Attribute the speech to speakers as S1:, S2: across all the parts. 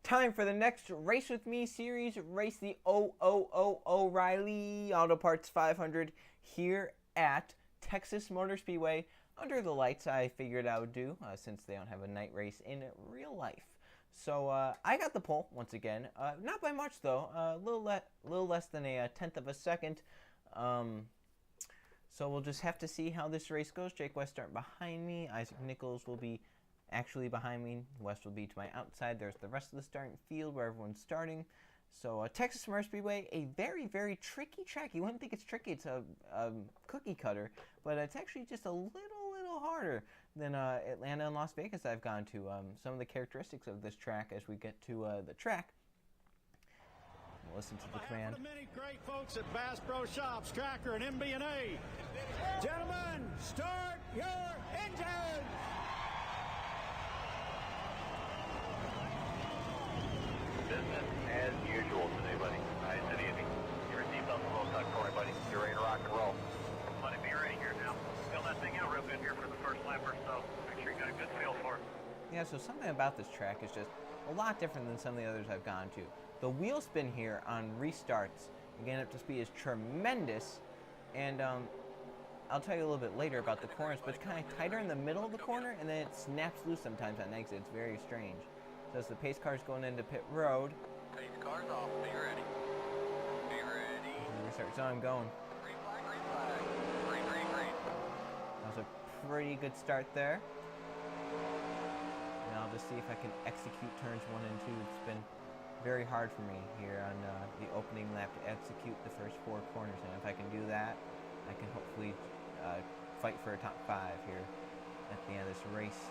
S1: Time for the next Race With Me series, Race the O'Reilly Auto Parts 500 here at Texas Motor Speedway. Under the lights, I figured I would do, since they don't have a night race in real life. So I got the pole once again, not by much though, a little less than a tenth of a second. So we'll just have to see how this race goes. Jake West starting behind me. Isaac Nichols will be actually behind me. West will be to my outside. There's the rest of the starting field where everyone's starting. So Texas Motor Speedway, a very, very tricky track. You wouldn't think it's tricky. It's a cookie cutter, but it's actually just a little harder than Atlanta and Las Vegas I've gone to. Some of the characteristics of this track as we get to the track. We'll listen to the command.
S2: The many great folks at Bass Pro Shops, Tracker, and MB&A. Gentlemen, start your engines!
S3: Business as usual today, buddy. Nice and easy. Your seatbelt's a little stuck for me, buddy. You're ready to rock and roll. Buddy, be ready here now. Feel that thing out real good here for the first lap or so. Make sure you got a good feel for it.
S1: Yeah, so something about this track is just a lot different than some of the others I've gone to. The wheel spin here on restarts, again up to speed, is tremendous, and I'll tell you a little bit later about the corners, but it's kind of tighter in the middle of the corner, and then it snaps loose sometimes on exit. It's very strange. So as the pace car's going into pit road.
S3: Pace car's off. Be ready. Be ready.
S1: Restart zone going.
S3: Green flag, green flag. Green, green, green.
S1: That was a pretty good start there. And I'll just see if I can execute turns 1 and 2. It's been very hard for me here on the opening lap to execute the first 4 corners, and if I can do that, I can hopefully fight for a top 5 here at the end of this race.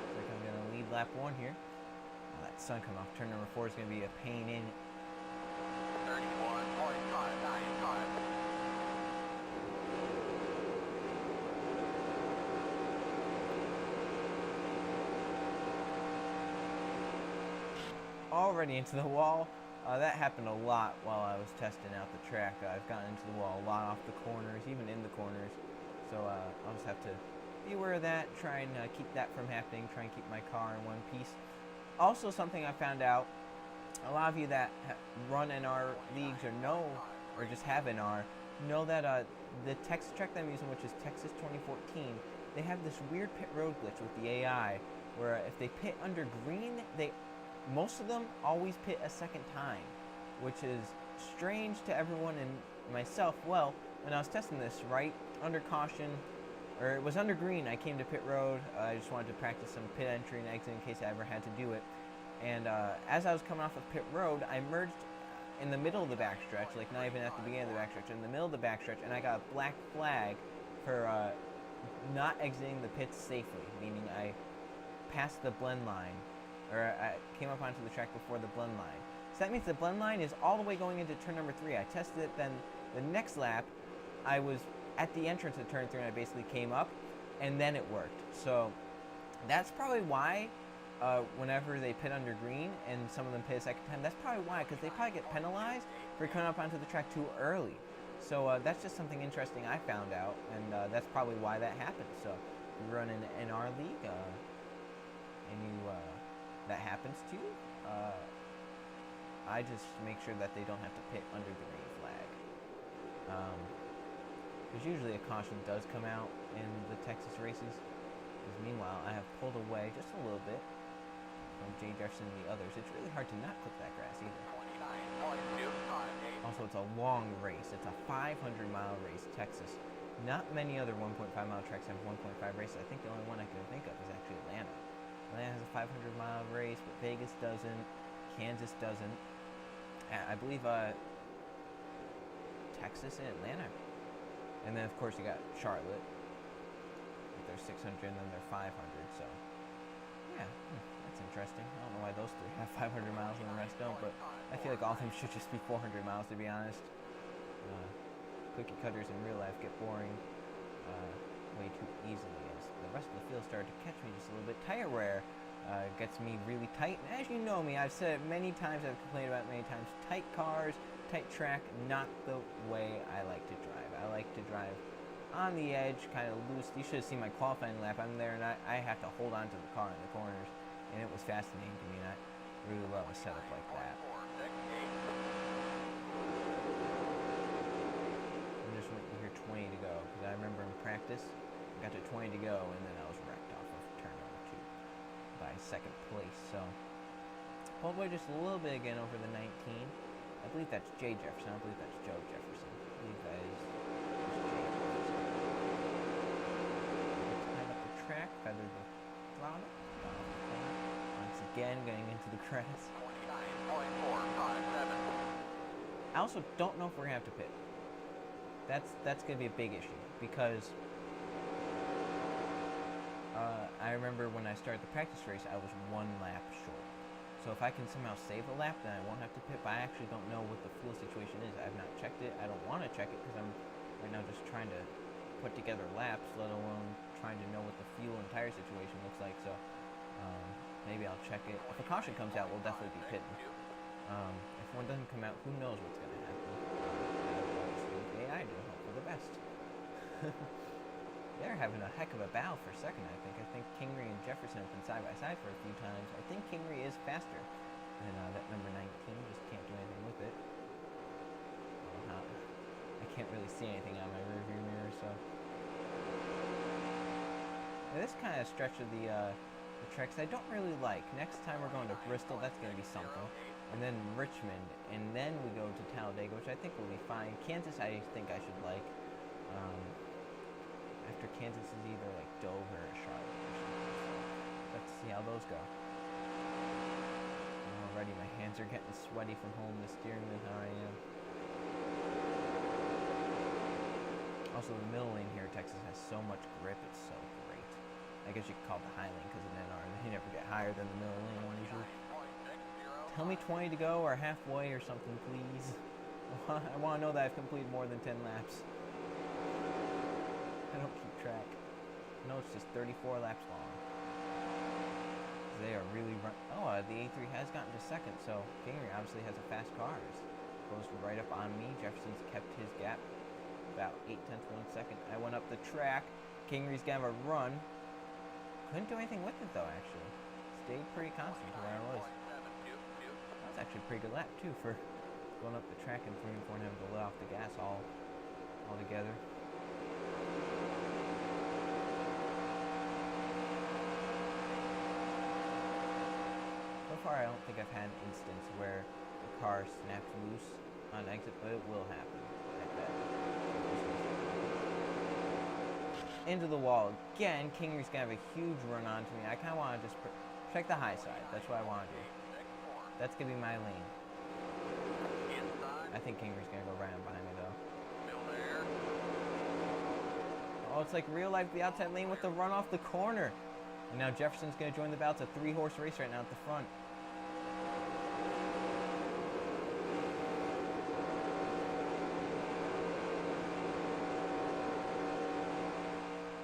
S1: Looks like I'm going to lead lap 1 here. That sun coming off turn number 4 is going to be a pain in.
S3: 31.59 time.
S1: Already into the wall. That happened a lot while I was testing out the track. I've gotten into the wall a lot off the corners, even in the corners. So I'll just have to be aware of that, try and keep that from happening, try and keep my car in one piece. Also, something I found out, a lot of you that run NR leagues or just have NR, know that the Texas track that I'm using, which is Texas 2014, they have this weird pit road glitch with the AI, where if they pit under green, most of them always pit a second time, which is strange to everyone and myself. Well, when I was testing this, right under caution, or it was under green, I came to pit road. I just wanted to practice some pit entry and exit in case I ever had to do it. And as I was coming off of pit road, I merged in the middle of the backstretch, like not even at the beginning of the backstretch, in the middle of the backstretch, and I got a black flag for not exiting the pits safely, meaning I passed the blend line, or I came up onto the track before the blend line. So that means the blend line is all the way going into turn number 3. I tested it, then the next lap, I was at the entrance of turn 3 and I basically came up, and then it worked. So that's probably why whenever they pit under green and some of them pit a second time, that's probably why, because they probably get penalized for coming up onto the track too early. So that's just something interesting I found out, and that's probably why that happened. So if you run an NR league and you that happens to you, I just make sure that they don't have to pit under the green flag. Because usually a caution does come out in the Texas races. Because meanwhile, I have pulled away just a little bit from Jay Jefferson and the others. It's really hard to not clip that grass either. Also, it's a long race. It's a 500-mile race, Texas. Not many other 1.5-mile tracks have 1.5 races. I think the only one I can think of is actually Atlanta. Atlanta has a 500-mile race, but Vegas doesn't. Kansas doesn't. I believe Texas and Atlanta. And then, of course, you got Charlotte with their 600 and then their 500. So, yeah, that's interesting. I don't know why those 3 have 500 miles and the rest don't, but I feel like all of them should just be 400 miles, to be honest. Cookie cutters in real life get boring way too easily, as the rest of the field started to catch me just a little bit. Tire wear gets me really tight, and as you know me, I've said it many times, I've complained about it many times, tight cars, tight track, not the way I like to drive. I like to drive on the edge, kind of loose. You should have seen my qualifying lap. I'm there, and I have to hold on to the car in the corners, and it was fascinating to me. And I really love a setup like that. I'm just waiting to hear 20 to go, because I remember in practice, I got to 20 to go, and then I was wrecked off of turn number 2 by second place. So pulled away just a little bit again over the 19. I believe that's Jay Jefferson. I believe that's Joe Jefferson. I believe that is Jay Jefferson. Time up the track, feather the throttle. Once again, getting into the grass. 29.457. I also don't know if we're gonna have to pit. That's gonna be a big issue because I remember when I started the practice race, I was 1 lap short. So if I can somehow save a lap, then I won't have to pit. But I actually don't know what the fuel situation is. I've not checked it. I don't want to check it because I'm right now just trying to put together laps, let alone trying to know what the fuel and tire situation looks like. So maybe I'll check it. If a caution comes out, we'll definitely be pitting. If one doesn't come out, who knows what's going to happen. I do hope for the best. They're having a heck of a battle for second, I think. I think Kingery and Jefferson have been side by side for a few times. I think Kingery is faster than that number 19. Just can't do anything with it. I can't really see anything on my rearview mirror, so. Now, this kind of stretch of the tracks I don't really like. Next time we're going to Bristol, that's going to be something. And then Richmond, and then we go to Talladega, which I think will be fine. Kansas, I think I should like. After Kansas is either like Dover or Charlotte or something. So let's see how those go. Already my hands are getting sweaty from holding the steering wheel how I am. Also the middle lane here in Texas has so much grip, it's so great. I guess you could call it the high lane because in NR they never get higher than the middle lane usually. Tell me 20 to go or halfway or something, please. I want to know that I've completed more than 10 laps. I don't keep track. No, it's just 34 laps long. They are really the A3 has gotten to second, so Kingery obviously has a fast car. Goes right up on me. Jefferson's kept his gap about 0.8 of 1 second. I went up the track. Kingery's got a run. Couldn't do anything with it though, actually. Stayed pretty constant to where I was. That was actually a pretty good lap too for going up the track and 3 and 4 and having to let off the gas all together. So far, I don't think I've had an instance where the car snapped loose on exit, but it will happen, I bet. Into the wall. Again, Kingery's going to have a huge run onto me. I kind of want to just check the high side. That's what I want to do. That's going to be my lane. I think Kingery's going to go right on behind me, though. Oh, it's like real life, the outside lane with the run off the corner. And now Jefferson's going to join the battle. It's a 3-horse race right now at the front.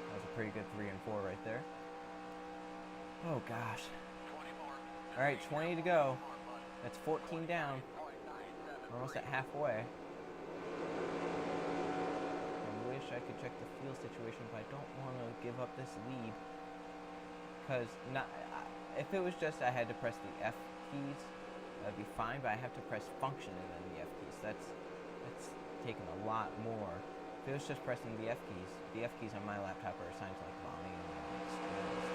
S1: That was a pretty good 3 and 4 right there. Oh, gosh. All right, 20 to go. That's 14 down. We're almost at halfway. I wish I could check the fuel situation, but I don't want to give up this lead. Because if it was just I had to press the F keys, that'd be fine. But I have to press function and then the F keys. That's taking a lot more. If it was just pressing the F keys on my laptop are assigned to like volume and stuff like that.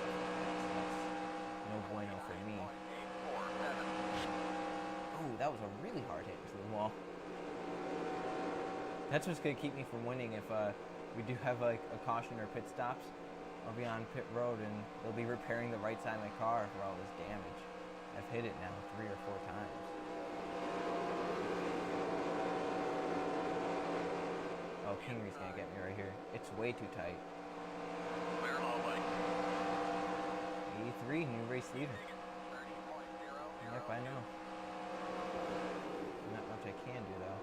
S1: So that's no bueno for me. Oh, that was a really hard hit into the wall. That's what's gonna keep me from winning if we do have like a caution or pit stops. I'll be on pit road and they'll be repairing the right side of my car for all this damage. I've hit it now 3 or 4 times. Oh, Kingery's gonna get me right here. It's way too tight. 83, new race leader. Yep, I know. Not much I can do though.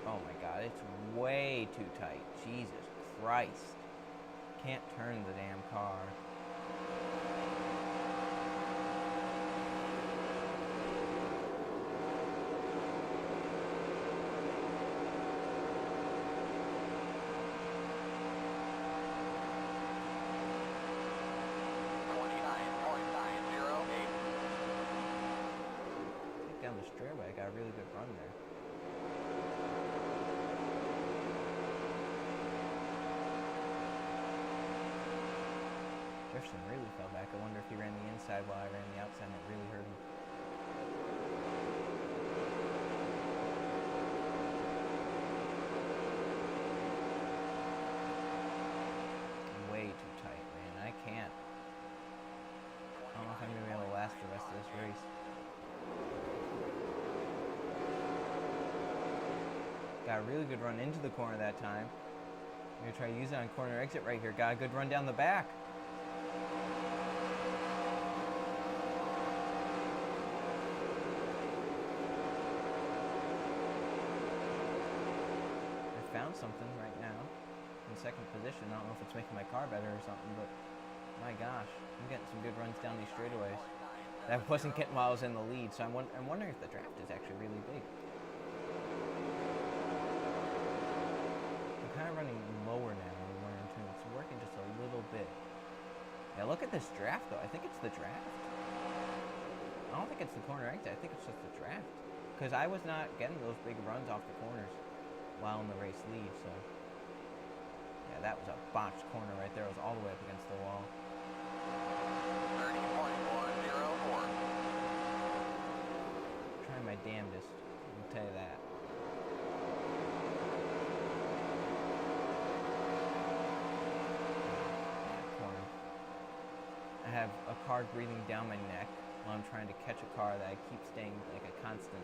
S1: Oh my god, it's way too tight. Jesus Christ. Can't turn the damn car. straightaway. I got a really good run there. Jefferson really fell back. I wonder if he ran the inside while I ran the outside and it really hurt him. Way too tight, man. I can't. I don't know if I'm going to be able to last the rest of this race. Got a really good run into the corner that time. I'm going to try to use it on corner exit right here. Got a good run down the back. Found something right now in second position. I don't know if it's making my car better or something, but my gosh, I'm getting some good runs down these straightaways. That wasn't getting while I was in the lead, so I'm wondering if the draft is actually really big. I'm kind of running lower now in one and two. It's working just a little bit. Yeah, look at this draft though. I think it's the draft. I don't think it's the corner exit. I think it's just the draft, because I was not getting those big runs off the corners while in the race lead, so yeah, that was a botched corner right there. It was all the way up against the wall. 30.104. Trying my damnedest, I'll tell you that. Corner. I have a car breathing down my neck while I'm trying to catch a car that I keep staying like a constant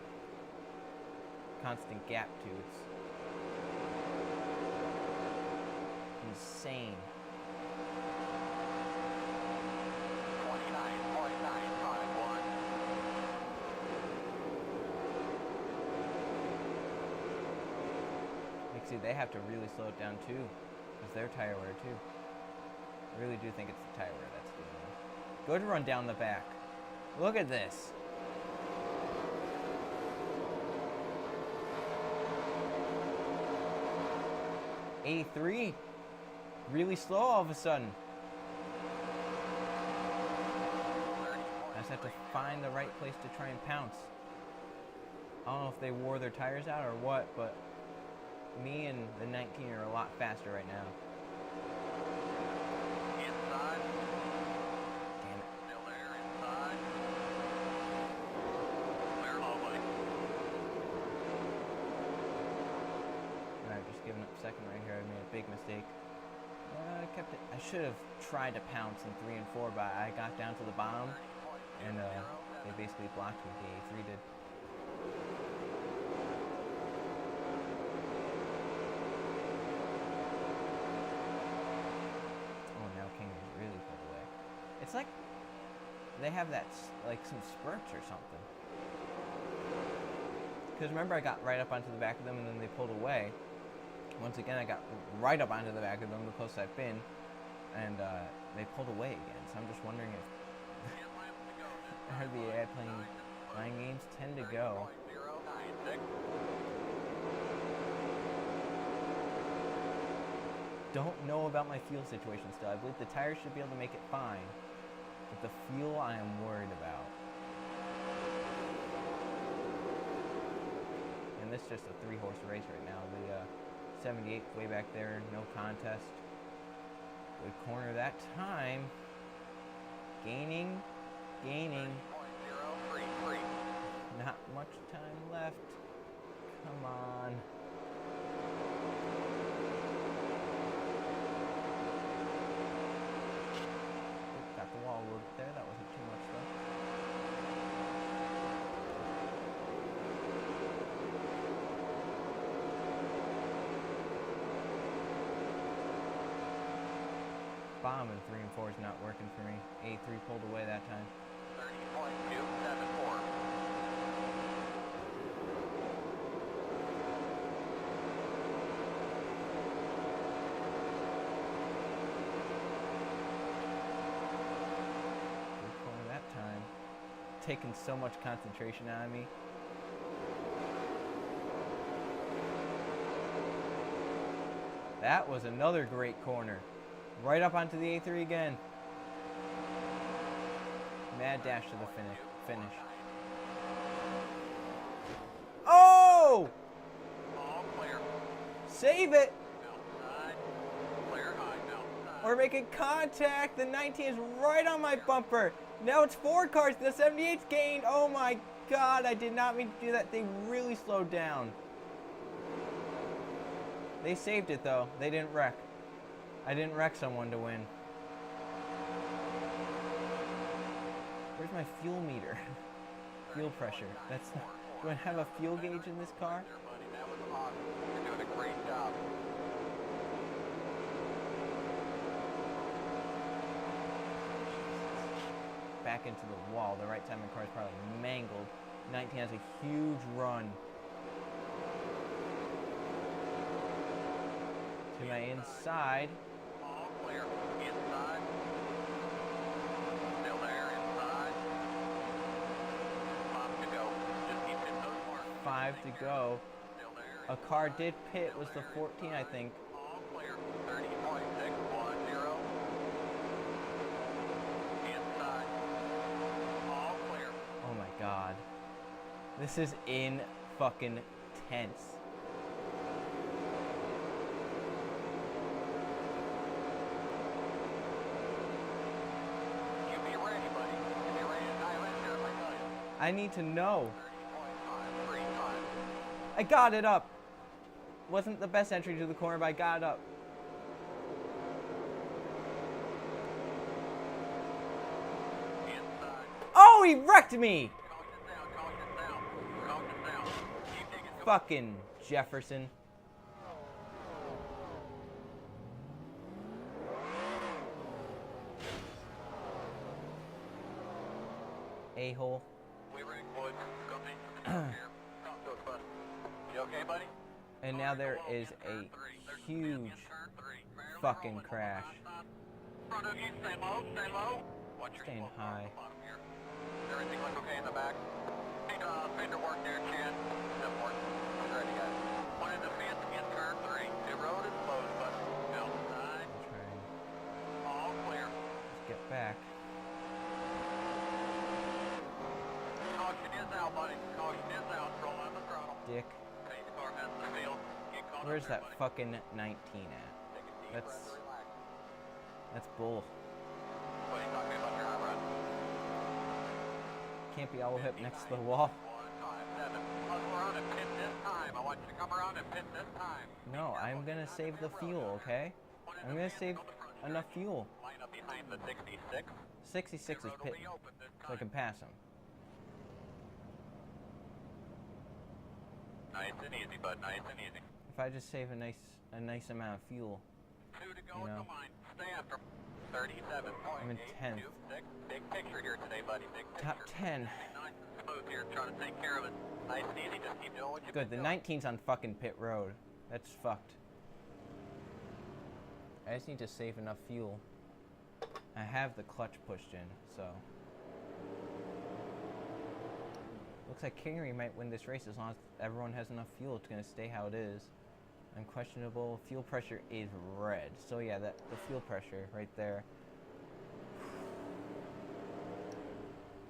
S1: gap to. It's insane.
S3: 29.951.
S1: Like, see, they have to really slow it down too, because they're tire wear too. I really do think it's the tire wear that's doing it. Good run down the back. Look at this. A3, really slow all of a sudden. I just have to find the right place to try and pounce. I don't know if they wore their tires out or what, but me and the 19 are a lot faster right now.
S3: Inside.
S1: Damn it.
S3: Still there, inside. Clear lovely.
S1: Alright, just giving up second right here. I made a big mistake. I kept it. I should have tried to pounce in 3 and 4, but I got down to the bottom, and they basically blocked me. The A3 did. Oh, now King is really pulled away. It's like they have that, like some spurts or something. Because remember, I got right up onto the back of them, and then they pulled away. Once again, I got right up onto the back of them, the closest I've been, and they pulled away again. So I'm just wondering if I heard the AI playing mind games. 10 to go. Don't know about my fuel situation still. I believe the tires should be able to make it fine, but the fuel I am worried about. And this is just a 3-horse race right now. The 78 way back there, no contest. Good corner that time. Gaining. Not much time left. Come on. Got the wall a little bit there. That wasn't too much though. Bomb in 3 and 4 is not working for me. A3 pulled away that time.
S3: 30.274.
S1: Good corner that time. Taking so much concentration out of me. That was another great corner. Right up onto the A3 again. Mad dash to the finish. save it.
S3: Outside. Clear high. Outside.
S1: We're making contact. The 19 is right on my bumper. Now it's 4 cars. The 78's gained. Oh my God, I did not mean to do that. They really slowed down. They saved it though. They didn't wreck. I didn't wreck someone to win. Where's my fuel meter? Fuel pressure. That's not, do I have a fuel gauge in this car?
S3: That was awesome. You're doing a great job.
S1: Back into the wall. The right side of my car is probably mangled. 19 has a huge run. To my inside.
S3: All clear. Inside. Still there. Inside. 5 to go. Just keep hitting those marks.
S1: 5 to go.
S3: Still there.
S1: A car did pit. Was the 14, I think.
S3: All clear. 30.610. Inside. All clear.
S1: Oh my God. This is in fucking tense.
S3: You be ready, buddy. If you're ready to dive in here, I tell you.
S1: I need to know.
S3: 30.53 times.
S1: I got it up. Wasn't the best entry to the corner, but I got it up.
S3: Inside.
S1: Oh, he wrecked me!
S3: Caution down. Caution down. Keep taking going.
S1: Fucking Jefferson. A-hole.
S3: We ring Floyd. Go me. Here. Talk to us, bud. You okay, buddy?
S1: And now there is a huge fucking crash.
S3: Front of you, stay low, stay low. Watch your
S1: Staying
S3: small car
S1: high.
S3: on the bottom here. Is everything look okay in the back? Hey, fender work there, Chad. That work. Ready, guys. One in the fence in turn 3. The road is closed, but outside.
S1: Try and
S3: All clear.
S1: just get back.
S3: Caution is out, buddy. Caution is out. Roll on the throttle.
S1: Dick.
S3: Okay, the car has the field. Get caught up
S1: Where's
S3: there,
S1: that
S3: buddy.
S1: fucking 19 at?
S3: Take a deep
S1: That's
S3: breath, relax.
S1: that's bull.
S3: What are you talking about your hot rod?
S1: Can't be all whip next to the wall.
S3: 157. Come around and pin this time. I want you to come around and pin this time.
S1: No, I'm gonna save the fuel, okay? I'm gonna save enough fuel.
S3: Line up behind the 66.
S1: 66 is
S3: Road will
S1: pit,
S3: be open this
S1: so I can
S3: time.
S1: pass him.
S3: Nice and easy, bud. Nice and easy.
S1: If I just save a nice amount of fuel.
S3: 2 to go
S1: You
S3: in
S1: know.
S3: the line. Stay after. 37.826.
S1: I'm in 10th.
S3: Big picture here today, buddy. Big picture.
S1: Top 10.
S3: Nice and smooth here. Trying to take care of it. Nice and easy. Just keep doing what you've
S1: Good, the
S3: been doing.
S1: 19's on fucking pit road. That's fucked. I just need to save enough fuel. I have the clutch pushed in, so. Looks like Kingery might win this race as long as everyone has enough fuel. It's gonna stay how it is. Unquestionable fuel pressure is red. So yeah, the fuel pressure right there.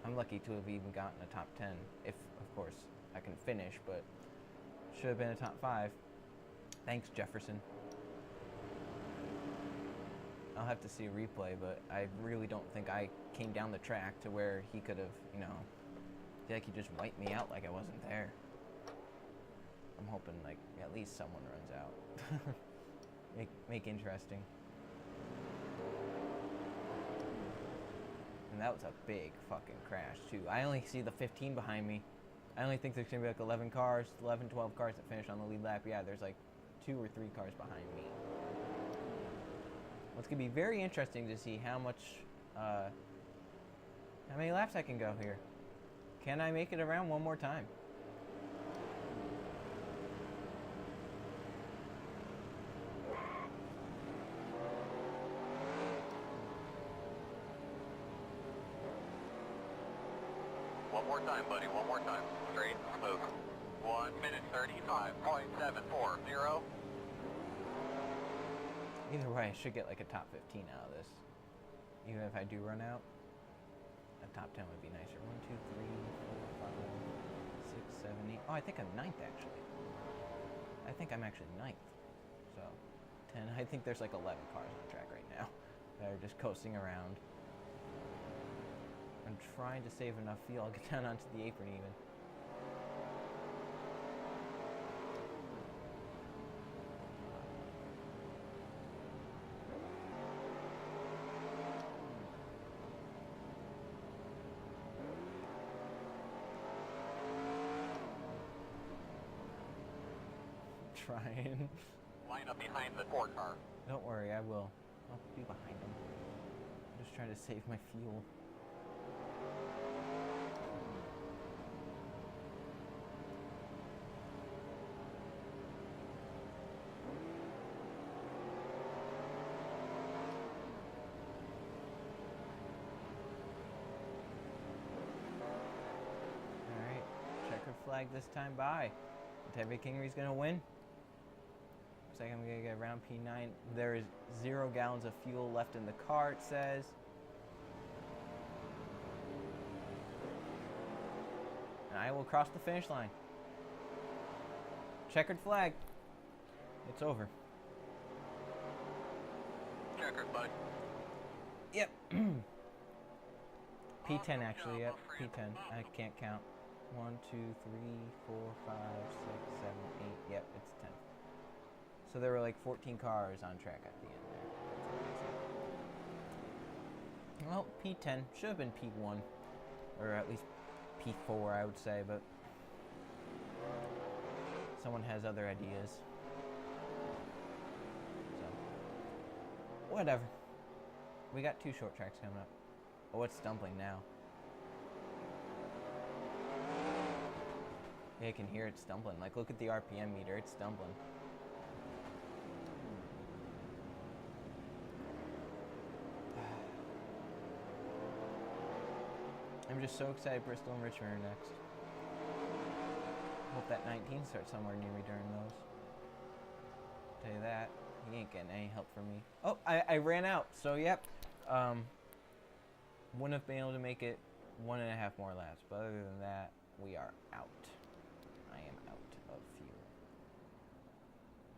S1: I'm lucky to have even gotten a top 10, if of course I can finish, but should have been a top 5. Thanks, Jefferson. I'll have to see a replay, but I really don't think I came down the track to where he could have, you know, I feel like he just wiped me out like I wasn't there. I'm hoping like at least someone runs out. make interesting. And that was a big fucking crash too. I only see the 15 behind me. I only think there's gonna be like 11 cars, 11, 12 cars that finish on the lead lap. Yeah, there's like 2 or 3 cars behind me. Well, it's gonna be very interesting to see how many laps I can go here. Can I make it around one more time?
S3: One more time, buddy. One more time. Straight, smooth. 1 minute 35.740.
S1: Either way, I should get like a top 15 out of this. Even if I do run out, a top 10 would be nicer. 1, 2, 3, 4, 5, 6, 7, 8. Oh, I think I'm 9th actually. I think I'm actually 9th. So 10. I think there's like 11 cars on the track right now that are just coasting around. I'm trying to save enough fuel. I'll get down onto the apron even. Trying.
S3: Line up behind the 4 car.
S1: Don't worry, I will. I'll be behind him. I'm just trying to save my fuel. Alright, checkered flag this time by. Tabby Kingery's gonna win. Looks like I'm gonna get around P9. There is 0 gallons of fuel left in the car, it says. And I will cross the finish line. Checkered flag. It's over.
S3: Checkered flag.
S1: Yep. P10 actually, yep. P10. I can't count. 1, 2, 3, 4, 5, 6, 7, 8. Yep, it's 10. So there were like 14 cars on track at the end there. Well, P10 should have been P1, or at least P4, I would say, but someone has other ideas. So, whatever. We got 2 short tracks coming up. Oh, it's stumbling now. Yeah, I can hear it stumbling. Like, look at the RPM meter. It's stumbling. I'm just so excited Bristol and Richmond are next. Hope that 19 starts somewhere near me during those. Tell you that. He ain't getting any help from me. Oh, I ran out. So, yep. Wouldn't have been able to make it 1.5 more laps. But other than that, we are out. I am out of fuel.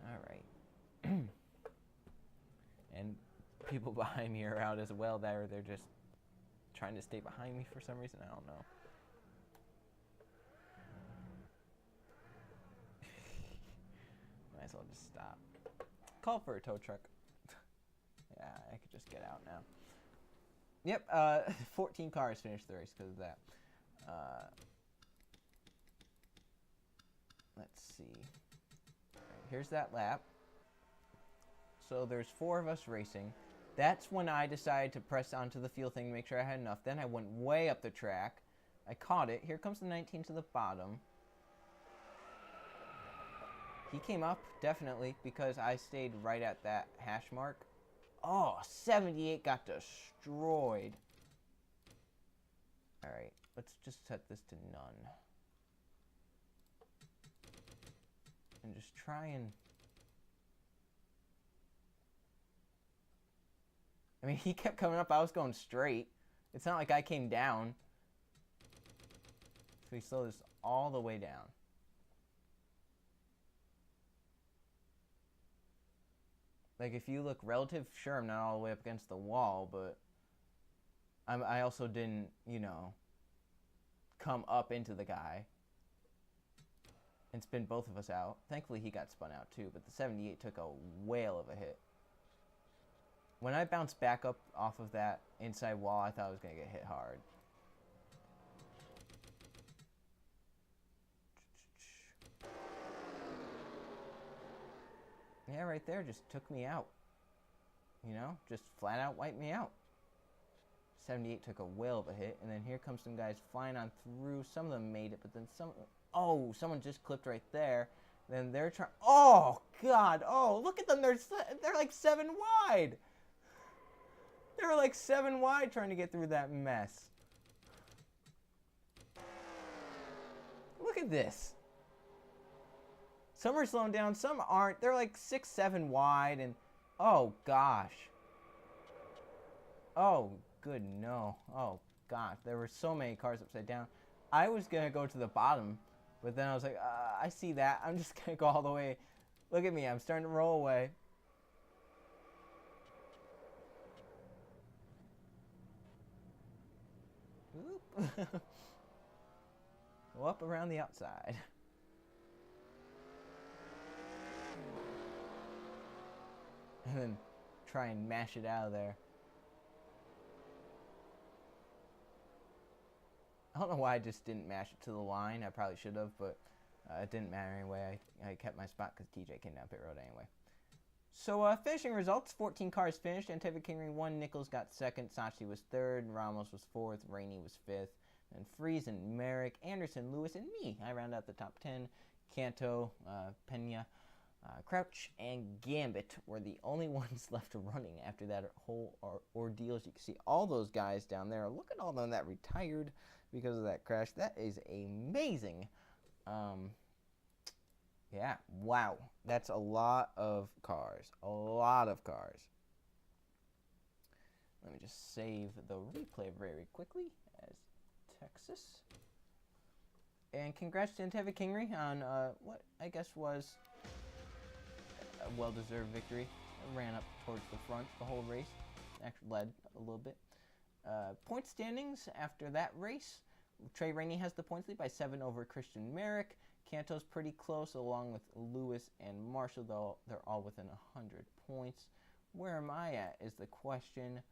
S1: Alright. And people behind me are out as well. They're just trying to stay behind me for some reason. I don't know. Might as well just stop. Call for a tow truck. Yeah, I could just get out now. Yep, 14 cars finished the race because of that. Let's see. Right, here's that lap. So there's 4 of us racing. That's when I decided to press onto the fuel thing to make sure I had enough. Then I went way up the track. I caught it. Here comes the 19 to the bottom. He came up, definitely, because I stayed right at that hash mark. Oh, 78 got destroyed. Alright, let's just set this to none. And just try and... I mean, he kept coming up. I was going straight. It's not like I came down. So he slowed this all the way down. Like, if you look relative, sure, I'm not all the way up against the wall, but I also didn't, you know, come up into the guy and spin both of us out. Thankfully, he got spun out, too, but the 78 took a whale of a hit. When I bounced back up off of that inside wall, I thought I was going to get hit hard. Yeah, right there just took me out. You know, just flat out wiped me out. 78 took a whale of a hit, and then here comes some guys flying on through. Some of them made it, but then some... Oh, someone just clipped right there. Then they're trying... Oh, God. Oh, look at them. They're like 7 wide. They were like 7 wide trying to get through that mess. Look at this. Some are slowing down, some aren't. They're like 6, 7 wide, and oh gosh. Oh, good no. Oh gosh, there were so many cars upside down. I was gonna go to the bottom, but then I was like, I see that. I'm just gonna go all the way Look at me, I'm starting to roll away. Oop. Go up around the outside. And then try and mash it out of there. I don't know why I just didn't mash it to the line. I probably should have, but it didn't matter anyway. I kept my spot because TJ came down pit road anyway. So finishing results, 14 cars finished. Antifa Kingery won, Nichols got second, Sachi was third, Ramos was fourth, Rainey was fifth, and Friesen, Merrick, Anderson, Lewis, and me. I round out the top 10. Canto, Pena, Crouch, and Gambit were the only ones left running after that whole ordeal. As you can see, all those guys down there. Look at all of them that retired because of that crash. That is amazing. Yeah, wow. That's a lot of cars. A lot of cars. Let me just save the replay very quickly as Texas. And congrats to Antifa Kingery on what I guess was a well-deserved victory. I ran up towards the front the whole race. Actually led a little bit. Point standings after that race. Trey Rainey has the points lead by 7 over Christian Merrick. Canto's pretty close along with Lewis and Marshall, though they're all within 100 points. Where am I at is the question.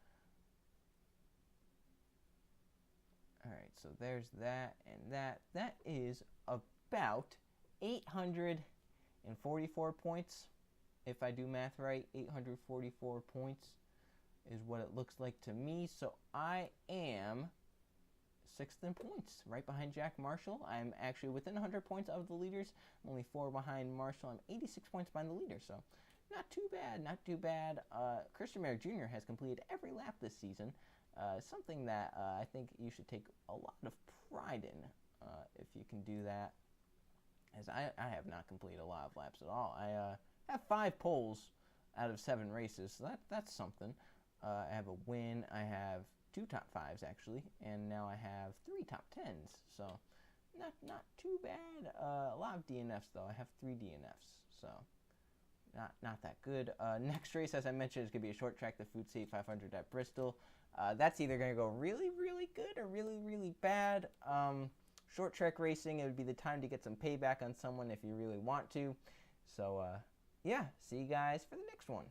S1: Alright, so there's that and that. That is about 844 points. If I do math right, 844 points is what it looks like to me. So I am 6th in points, right behind Jack Marshall. I'm actually within 100 points of the leaders. I'm only 4 behind Marshall. I'm 86 points behind the leader, so not too bad, not too bad. Christian Merrick Jr. has completed every lap this season, something that I think you should take a lot of pride in if you can do that, as I have not completed a lot of laps at all. I have 5 poles out of 7 races, so that's something. I have a win. I have 2 top 5s actually, and now I have 3 top 10s, so not too bad. A lot of DNFs though. I have 3 DNFs, so not that good. Next race, as I mentioned, is gonna be a short track, the Food State 500 at Bristol. That's either gonna go really, really good or really, really bad. Short track racing, it would be the time to get some payback on someone if you really want to. So yeah, see you guys for the next one.